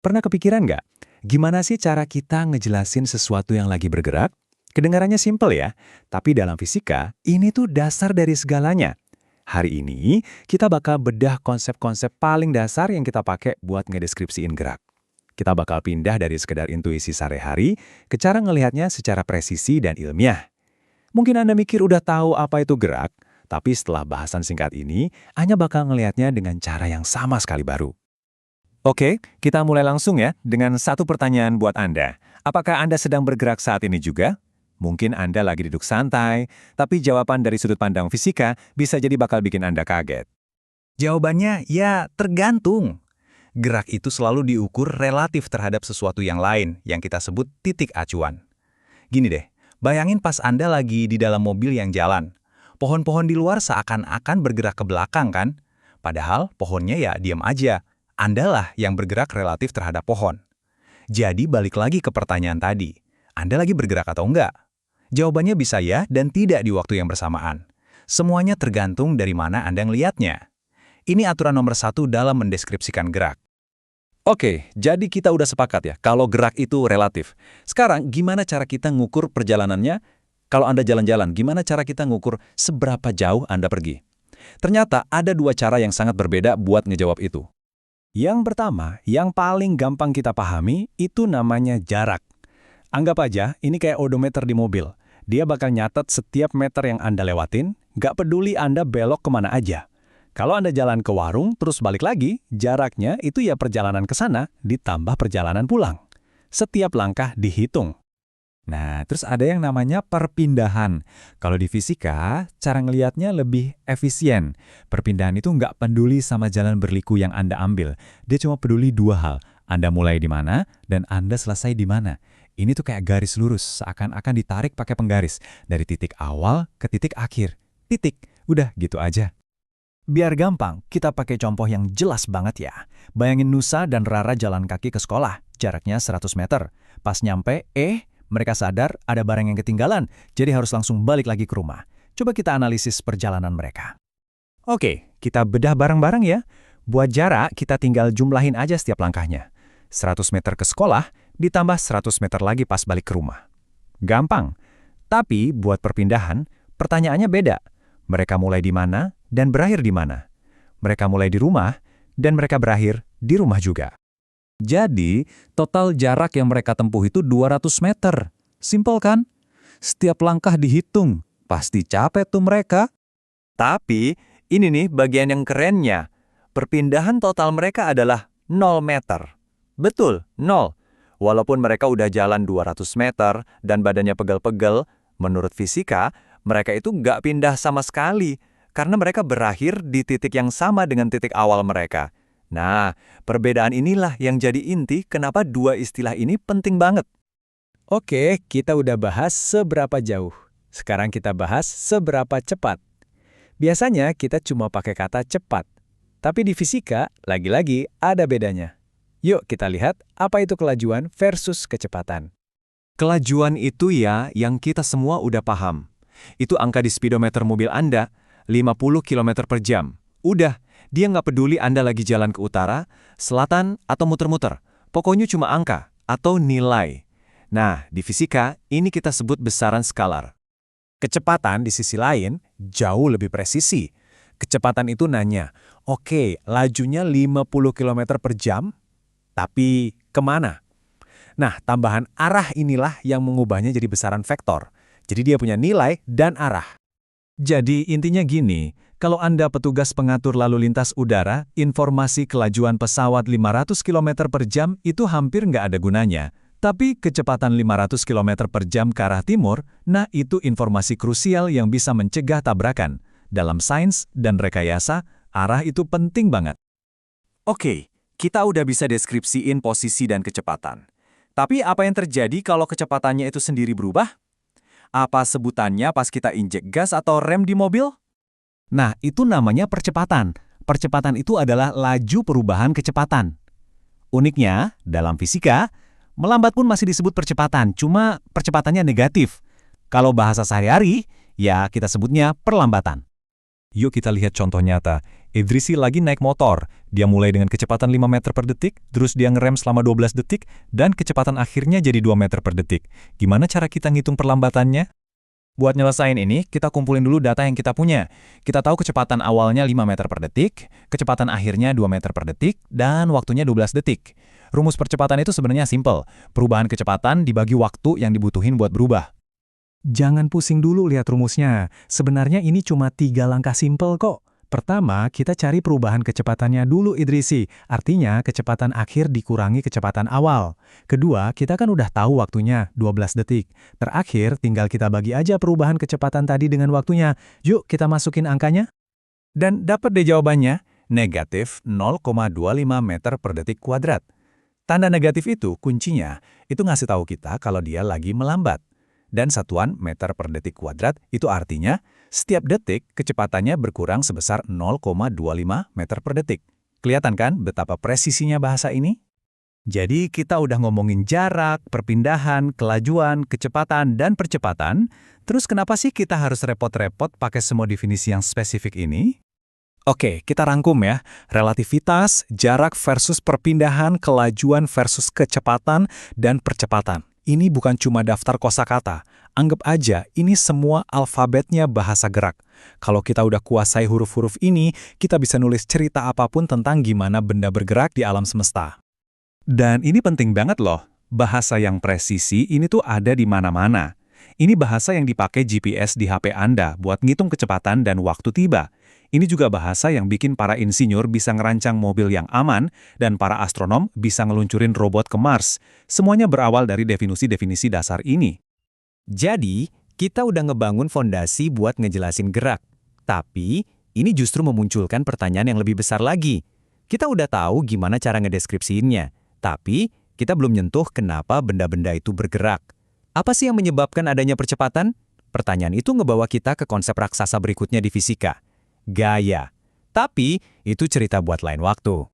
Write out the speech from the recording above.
Pernah kepikiran nggak? Gimana sih cara kita ngejelasin sesuatu yang lagi bergerak? Kedengarannya simpel ya, tapi dalam fisika, ini tuh dasar dari segalanya. Hari ini, kita bakal bedah konsep-konsep paling dasar yang kita pakai buat ngedeskripsiin gerak. Kita bakal pindah dari sekedar intuisi sehari-hari ke cara ngelihatnya secara presisi dan ilmiah. Mungkin Anda mikir udah tahu apa itu gerak, tapi setelah bahasan singkat ini, Anda bakal ngelihatnya dengan cara yang sama sekali baru. Oke, kita mulai langsung ya dengan satu pertanyaan buat Anda. Apakah Anda sedang bergerak saat ini juga? Mungkin Anda lagi duduk santai, tapi jawaban dari sudut pandang fisika bisa jadi bakal bikin Anda kaget. Jawabannya ya tergantung. Gerak itu selalu diukur relatif terhadap sesuatu yang lain yang kita sebut titik acuan. Gini deh, bayangin pas Anda lagi di dalam mobil yang jalan. Pohon-pohon di luar seakan-akan bergerak ke belakang kan? Padahal pohonnya ya diam aja. Andalah yang bergerak relatif terhadap pohon. Jadi balik lagi ke pertanyaan tadi. Anda lagi bergerak atau enggak? Jawabannya bisa ya dan tidak di waktu yang bersamaan. Semuanya tergantung dari mana Anda ngelihatnya. Ini aturan nomor 1 dalam mendeskripsikan gerak. Oke, jadi kita udah sepakat ya, kalau gerak itu relatif. Sekarang, gimana cara kita ngukur perjalanannya? Kalau Anda jalan-jalan, gimana cara kita ngukur seberapa jauh Anda pergi? Ternyata ada dua cara yang sangat berbeda buat ngejawab itu. Yang pertama, yang paling gampang kita pahami, itu namanya jarak. Anggap aja, ini kayak odometer di mobil. Dia bakal nyatet setiap meter yang Anda lewatin, nggak peduli Anda belok kemana aja. Kalau Anda jalan ke warung, terus balik lagi, jaraknya itu ya perjalanan ke sana, ditambah perjalanan pulang. Setiap langkah dihitung. Nah, terus ada yang namanya perpindahan. Kalau di fisika, cara ngelihatnya lebih efisien. Perpindahan itu nggak peduli sama jalan berliku yang Anda ambil. Dia cuma peduli dua hal. Anda mulai di mana, dan Anda selesai di mana. Ini tuh kayak garis lurus, seakan-akan ditarik pakai penggaris. Dari titik awal ke titik akhir. Titik, udah gitu aja. Biar gampang, kita pakai contoh yang jelas banget ya. Bayangin Nusa dan Rara jalan kaki ke sekolah, jaraknya 100 meter. Pas nyampe, mereka sadar ada barang yang ketinggalan, jadi harus langsung balik lagi ke rumah. Coba kita analisis perjalanan mereka. Oke, kita bedah bareng-bareng ya. Buat jarak, kita tinggal jumlahin aja setiap langkahnya. 100 meter ke sekolah, ditambah 100 meter lagi pas balik ke rumah. Gampang. Tapi buat perpindahan, pertanyaannya beda. Mereka mulai di mana dan berakhir di mana? Mereka mulai di rumah dan mereka berakhir di rumah juga. Jadi, total jarak yang mereka tempuh itu 200 meter. Simpel kan? Setiap langkah dihitung. Pasti capek tuh mereka. Tapi, ini nih bagian yang kerennya. Perpindahan total mereka adalah 0 meter. Betul, 0. Walaupun mereka udah jalan 200 meter dan badannya pegel-pegel, menurut fisika, mereka itu nggak pindah sama sekali. Karena mereka berakhir di titik yang sama dengan titik awal mereka. Nah, perbedaan inilah yang jadi inti kenapa dua istilah ini penting banget. Oke, kita udah bahas seberapa jauh. Sekarang kita bahas seberapa cepat. Biasanya kita cuma pakai kata cepat. Tapi di fisika, lagi-lagi ada bedanya. Yuk kita lihat apa itu kelajuan versus kecepatan. Kelajuan itu ya yang kita semua udah paham. Itu angka di speedometer mobil Anda, 50 km per jam. Udah. Dia nggak peduli Anda lagi jalan ke utara, selatan, atau muter-muter. Pokoknya cuma angka atau nilai. Nah, di fisika, ini kita sebut besaran skalar. Kecepatan di sisi lain jauh lebih presisi. Kecepatan itu nanya, oke, lajunya 50 km per jam, tapi kemana? Nah, tambahan arah inilah yang mengubahnya jadi besaran vektor. Jadi dia punya nilai dan arah. Jadi intinya gini, kalau Anda petugas pengatur lalu lintas udara, informasi kelajuan pesawat 500 km per jam itu hampir nggak ada gunanya. Tapi kecepatan 500 km per jam ke arah timur, nah itu informasi krusial yang bisa mencegah tabrakan. Dalam sains dan rekayasa, arah itu penting banget. Oke, kita udah bisa deskripsiin posisi dan kecepatan. Tapi apa yang terjadi kalau kecepatannya itu sendiri berubah? Apa sebutannya pas kita injek gas atau rem di mobil? Nah, itu namanya percepatan. Percepatan itu adalah laju perubahan kecepatan. Uniknya, dalam fisika, melambat pun masih disebut percepatan, cuma percepatannya negatif. Kalau bahasa sehari-hari, ya kita sebutnya perlambatan. Yuk kita lihat contoh nyata. Idrisi lagi naik motor. Dia mulai dengan kecepatan 5 meter per detik, terus dia ngerem selama 12 detik, dan kecepatan akhirnya jadi 2 meter per detik. Gimana cara kita ngitung perlambatannya? Buat nyelesain ini, kita kumpulin dulu data yang kita punya. Kita tahu kecepatan awalnya 5 meter per detik, kecepatan akhirnya 2 meter per detik, dan waktunya 12 detik. Rumus percepatan itu sebenarnya simple. Perubahan kecepatan dibagi waktu yang dibutuhin buat berubah. Jangan pusing dulu lihat rumusnya. Sebenarnya ini cuma 3 langkah simpel kok. Pertama, kita cari perubahan kecepatannya dulu Idrisi. Artinya, kecepatan akhir dikurangi kecepatan awal. Kedua, kita kan udah tahu waktunya, 12 detik. Terakhir, tinggal kita bagi aja perubahan kecepatan tadi dengan waktunya. Yuk, kita masukin angkanya. Dan dapat deh jawabannya, negatif 0,25 meter per detik kuadrat. Tanda negatif itu kuncinya, itu ngasih tahu kita kalau dia lagi melambat. Dan satuan meter per detik kuadrat itu artinya setiap detik kecepatannya berkurang sebesar 0,25 meter per detik. Kelihatan kan betapa presisinya bahasa ini? Jadi kita udah ngomongin jarak, perpindahan, kelajuan, kecepatan, dan percepatan. Terus kenapa sih kita harus repot-repot pakai semua definisi yang spesifik ini? Oke, kita rangkum ya. Relativitas, jarak versus perpindahan, kelajuan versus kecepatan, dan percepatan. Ini bukan cuma daftar kosakata. Anggap aja ini semua alfabetnya bahasa gerak. Kalau kita udah kuasai huruf-huruf ini, kita bisa nulis cerita apapun tentang gimana benda bergerak di alam semesta. Dan ini penting banget loh. Bahasa yang presisi ini tuh ada di mana-mana. Ini bahasa yang dipakai GPS di HP Anda buat ngitung kecepatan dan waktu tiba. Ini juga bahasa yang bikin para insinyur bisa ngerancang mobil yang aman dan para astronom bisa ngeluncurin robot ke Mars. Semuanya berawal dari definisi-definisi dasar ini. Jadi, kita udah ngebangun fondasi buat ngejelasin gerak. Tapi, ini justru memunculkan pertanyaan yang lebih besar lagi. Kita udah tahu gimana cara ngedeskripsiinnya. Tapi, kita belum nyentuh kenapa benda-benda itu bergerak. Apa sih yang menyebabkan adanya percepatan? Pertanyaan itu ngebawa kita ke konsep raksasa berikutnya di fisika. Gaya. Tapi, itu cerita buat lain waktu.